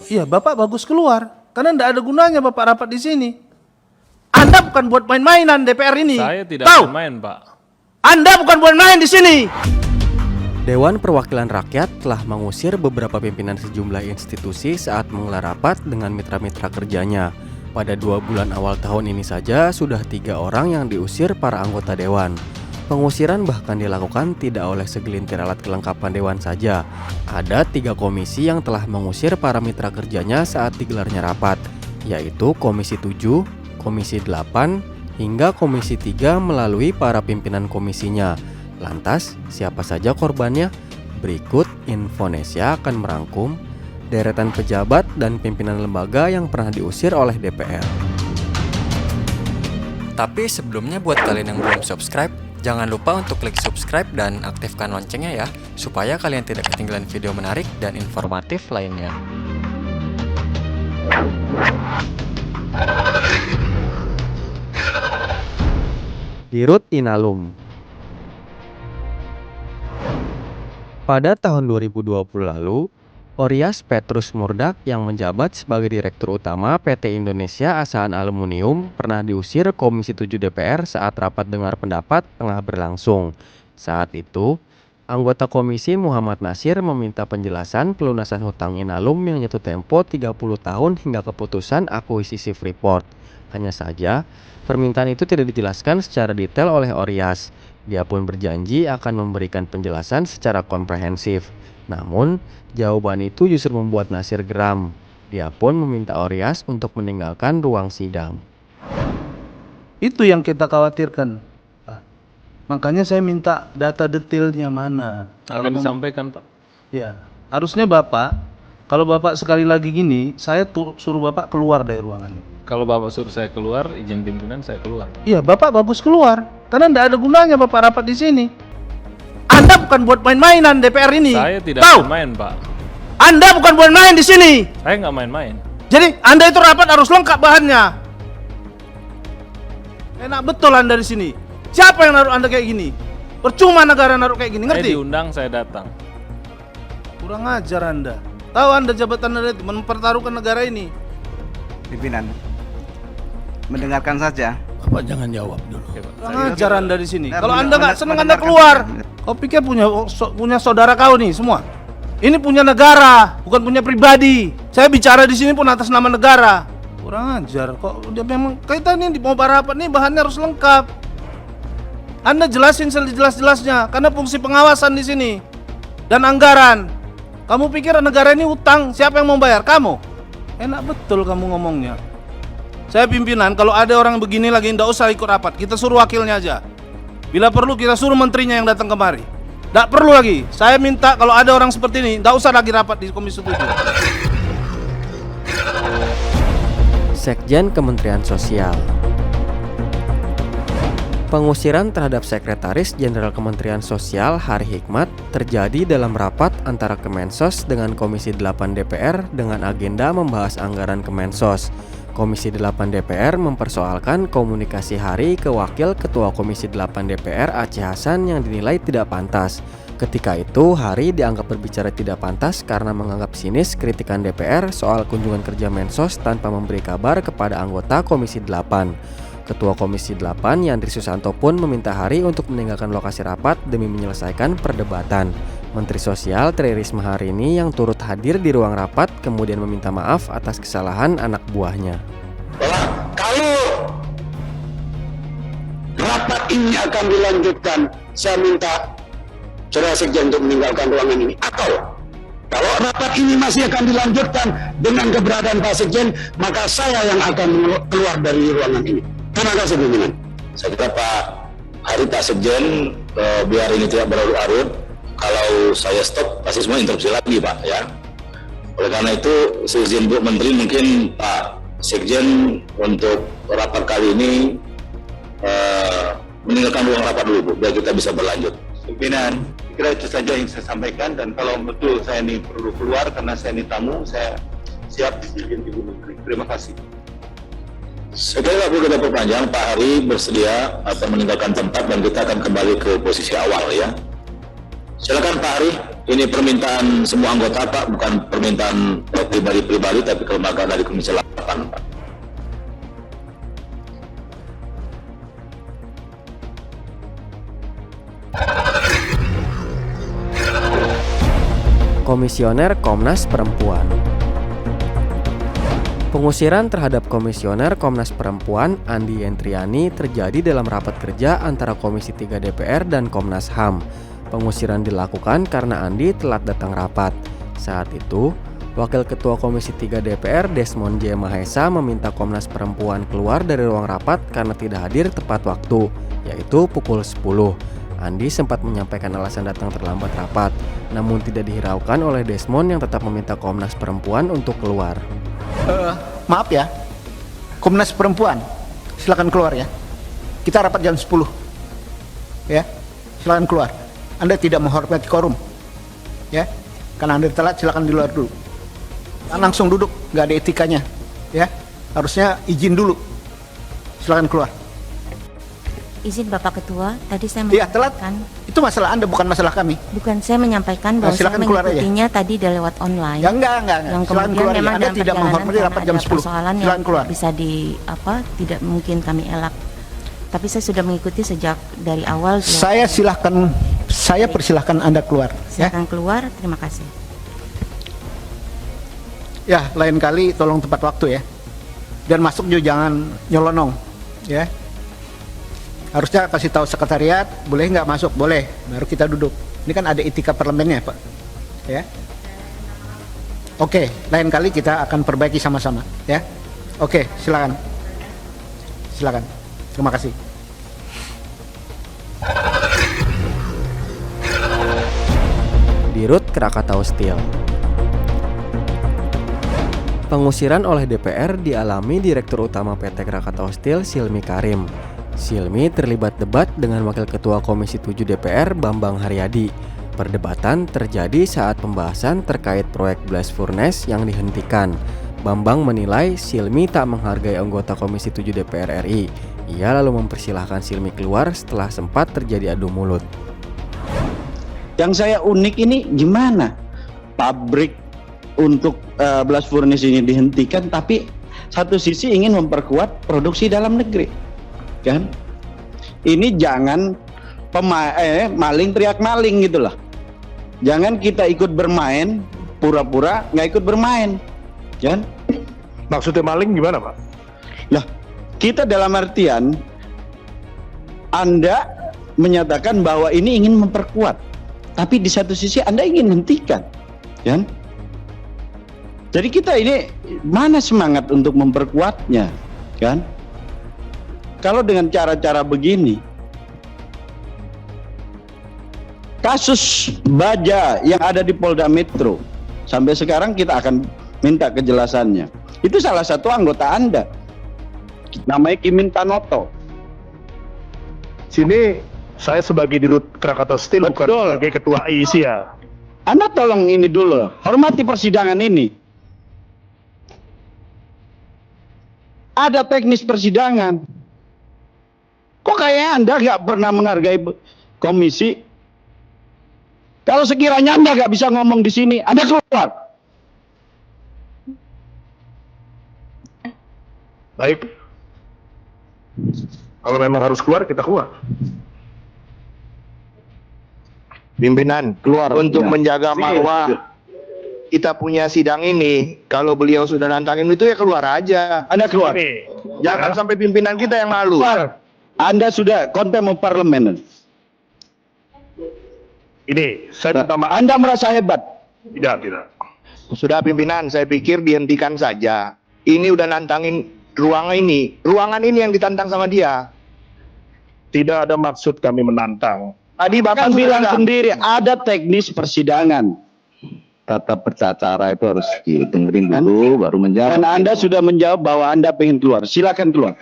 Iya, Bapak bagus keluar. Karena tidak ada gunanya Bapak rapat di sini. Anda bukan buat main-mainan DPR ini. Saya tidak Tahu? main, Pak. Anda bukan buat main di sini. Dewan Perwakilan Rakyat telah mengusir beberapa pimpinan sejumlah institusi saat menggelar rapat dengan mitra-mitra kerjanya. Pada 2 bulan awal tahun ini saja sudah 3 orang yang diusir para anggota Dewan. Pengusiran bahkan dilakukan tidak oleh segelintir alat kelengkapan Dewan saja. Ada 3 komisi yang telah mengusir para mitra kerjanya saat digelarnya rapat, yaitu Komisi 7, Komisi 8, hingga Komisi 3 melalui para pimpinan komisinya. Lantas, siapa saja korbannya? Berikut Infonesia akan merangkum deretan pejabat dan pimpinan lembaga yang pernah diusir oleh DPR. Tapi sebelumnya buat kalian yang belum subscribe, jangan lupa untuk klik subscribe dan aktifkan loncengnya ya, supaya kalian tidak ketinggalan video menarik dan informatif lainnya. Dirut Inalum. Pada tahun 2020 lalu, Oryas Petrus Murdak yang menjabat sebagai Direktur Utama PT Indonesia Asahan Aluminium pernah diusir Komisi 7 DPR saat rapat dengar pendapat tengah berlangsung. Saat itu, anggota komisi Muhammad Nasir meminta penjelasan pelunasan hutang Inalum yang jatuh tempo 30 tahun hingga keputusan akuisisi Freeport. Hanya saja, permintaan itu tidak dijelaskan secara detail oleh Oryas. Dia pun berjanji akan memberikan penjelasan secara komprehensif. Namun, jawaban itu justru membuat Nasir geram. Dia pun meminta Oryas untuk meninggalkan ruang sidang. Itu yang kita khawatirkan. Makanya saya minta data detailnya mana. Akan disampaikan, Pak. Ya, harusnya Bapak, kalau Bapak sekali lagi gini, saya suruh Bapak keluar dari ruangan ini. Kalau Bapak suruh saya keluar, izin pimpinan saya keluar. Iya, Bapak bagus keluar. Karena tidak ada gunanya Bapak rapat di sini. Anda bukan buat main-mainan DPR ini. Saya tidak Tahu? main, Pak. Anda bukan buat main di sini. Saya nggak main-main. Jadi Anda itu rapat harus lengkap bahannya. Enak betul Anda di sini. Siapa yang naruh Anda kayak gini? Percuma negara naruh kayak gini, Saya ngerti? diundang, saya datang. Kurang ajar Anda. Tahu Anda jabatan Anda itu mempertaruhkan negara ini. Pimpinan, mendengarkan saja. Bapak jangan jawab dulu. Kurang ajar Anda di sini. Nah, Kalau Anda nggak senang Anda mendengarkan keluar. saja. Kau pikir punya saudara kau nih semua? Ini punya negara, bukan punya pribadi. Saya bicara di sini pun atas nama negara. Kurang ajar. Kok dia memang kita nih mau rapat nih bahannya harus lengkap. Anda jelasin sejelas-jelasnya karena fungsi pengawasan di sini dan anggaran. Kamu pikir negara ini utang, siapa yang mau bayar? Kamu. Enak betul kamu ngomongnya. Saya pimpinan, kalau ada orang begini lagi tidak usah ikut rapat, kita suruh wakilnya aja. Bila perlu kita suruh menterinya yang datang kemari. Tidak perlu lagi. Saya minta kalau ada orang seperti ini, tidak usah lagi rapat di Komisi 7. Sekjen Kementerian Sosial. Pengusiran terhadap Sekretaris Jenderal Kementerian Sosial Hari Hikmat terjadi dalam rapat antara Kemensos dengan Komisi 8 DPR dengan agenda membahas anggaran Kemensos. Komisi 8 DPR mempersoalkan komunikasi Hari ke Wakil Ketua Komisi 8 DPR Aceh Hasan yang dinilai tidak pantas. Ketika itu, Hari dianggap berbicara tidak pantas karena menganggap sinis kritikan DPR soal kunjungan kerja Mensos tanpa memberi kabar kepada anggota Komisi 8. Ketua Komisi 8 Yandri Susanto pun meminta Hari untuk meninggalkan lokasi rapat demi menyelesaikan perdebatan. Menteri Sosial Tri Risma hari ini yang turut hadir di ruang rapat kemudian meminta maaf atas kesalahan anak buahnya. Kalau rapat ini akan dilanjutkan, saya minta Saudara Sekjen untuk meninggalkan ruangan ini. Atau kalau rapat ini masih akan dilanjutkan dengan keberadaan Pak Sekjen, maka saya yang akan keluar dari ruangan ini. Terima kasih pimpinan. Saya kira Pak Hari Pak Sekjen, biar ini tidak berlarut-larut, kalau saya stop pasti semua interupsi lagi Pak ya. Oleh karena itu seizin Bu Menteri mungkin Pak Sekjen untuk rapat kali ini meninggalkan ruang rapat dulu Bu, biar kita bisa berlanjut. Pimpinan, kira itu saja yang saya sampaikan, dan kalau betul saya ini perlu keluar karena saya ini tamu, saya siap diizin Ibu Menteri. Terima kasih. Saya kira Bu kita perpanjang, Pak Hari bersedia atau meninggalkan tempat dan kita akan kembali ke posisi awal ya. Silakan Pak Ari, ini permintaan semua anggota Pak, bukan permintaan pribadi-pribadi tapi kelembagaan dari Komisi 8 Pak. Komisioner Komnas Perempuan. Pengusiran terhadap Komisioner Komnas Perempuan Andi Yentriani terjadi dalam rapat kerja antara Komisi 3 DPR dan Komnas HAM. Pengusiran dilakukan karena Andi telat datang rapat. Saat itu, Wakil Ketua Komisi 3 DPR Desmond J. Mahesa meminta Komnas Perempuan keluar dari ruang rapat karena tidak hadir tepat waktu, yaitu pukul 10. Andi sempat menyampaikan alasan datang terlambat rapat, namun tidak dihiraukan oleh Desmond yang tetap meminta Komnas Perempuan untuk keluar. Maaf ya, Komnas Perempuan, silakan keluar ya. Kita rapat jam 10. Ya, silakan keluar. Anda tidak menghormati quorum. Ya, karena Anda telat, silakan di luar dulu. Langsung duduk, nggak ada etikanya. Ya, harusnya izin dulu. Silakan keluar. Izin Bapak Ketua, tadi saya Iya, telat. menyampaikan, Itu masalah Anda, bukan masalah kami. bukan saya menyampaikan bahwa saya silakan keluar aja. mengikutinya tadi dari lewat online. Ya enggak. Yang Silakan kemudian keluar ya. memang Anda dalam tidak perjalanan menghormati rapat karena jam ada 10. persoalan Silakan yang keluar. bisa tidak mungkin kami elak. Tapi saya sudah mengikuti sejak dari awal. Saya persilahkan Anda keluar. Ya. Silakan keluar, terima kasih. Ya, lain kali tolong tepat waktu ya. Dan masuk juga jangan nyelonong, ya. Harusnya kasih tahu sekretariat, boleh nggak masuk? Boleh, baru kita duduk. Ini kan ada etika parlemennya, Pak. Ya. Oke, lain kali kita akan perbaiki sama-sama, ya. Oke, silakan. Silakan. Terima kasih. Dirut Krakatau Steel. Pengusiran oleh DPR dialami Direktur Utama PT Krakatau Steel Silmi Karim. Silmi terlibat debat dengan Wakil Ketua Komisi 7 DPR Bambang Haryadi. Perdebatan terjadi saat pembahasan terkait proyek blast furnace yang dihentikan. Bambang menilai Silmi tak menghargai anggota Komisi 7 DPR RI. Ia lalu mempersilahkan Silmi keluar setelah sempat terjadi adu mulut. Yang saya unik ini gimana pabrik untuk blast furnace ini dihentikan, tapi satu sisi ingin memperkuat produksi dalam negeri, kan? Ini jangan maling teriak maling gitulah. Jangan kita ikut bermain pura-pura nggak ikut bermain, kan? Maksudnya maling gimana, Pak? Lah, kita dalam artian Anda menyatakan bahwa ini ingin memperkuat, tapi di satu sisi Anda ingin hentikan, kan? Jadi kita ini mana semangat untuk memperkuatnya, kan? Kalau dengan cara-cara begini, kasus baja yang ada di Polda Metro sampai sekarang kita akan minta kejelasannya. Itu salah satu anggota Anda, namanya Kimin Tanoto. Sini saya sebagai Dirut Krakatau Steel, bukan sebagai Ketua IIC ya. Anda tolong ini dulu, hormati persidangan ini. Ada teknis persidangan. Kok kayaknya Anda nggak pernah menghargai komisi? Kalau sekiranya Anda nggak bisa ngomong di sini, Anda keluar. Baik. Kalau memang harus keluar, kita keluar. Pimpinan, Keluar. untuk Ya. menjaga marwah kita punya sidang ini, kalau beliau sudah nantangin itu ya keluar aja. Anda keluar. Ini, Jangan sampai pimpinan kita yang malu. Keluar. Anda sudah contempt of parliament. ini saya minta maaf. Anda merasa hebat. Tidak. Sudah pimpinan, saya pikir dihentikan saja. Ini udah nantangin ruangan ini. Ruangan ini yang ditantang sama dia. Tidak ada maksud kami menantang. Tadi Bapak Kan bilang sudah sendiri ada teknis persidangan. Tata bercara itu harus didengerin dulu baru menjawab. Dan Anda sudah menjawab bahwa Anda pengen keluar. Silakan keluar.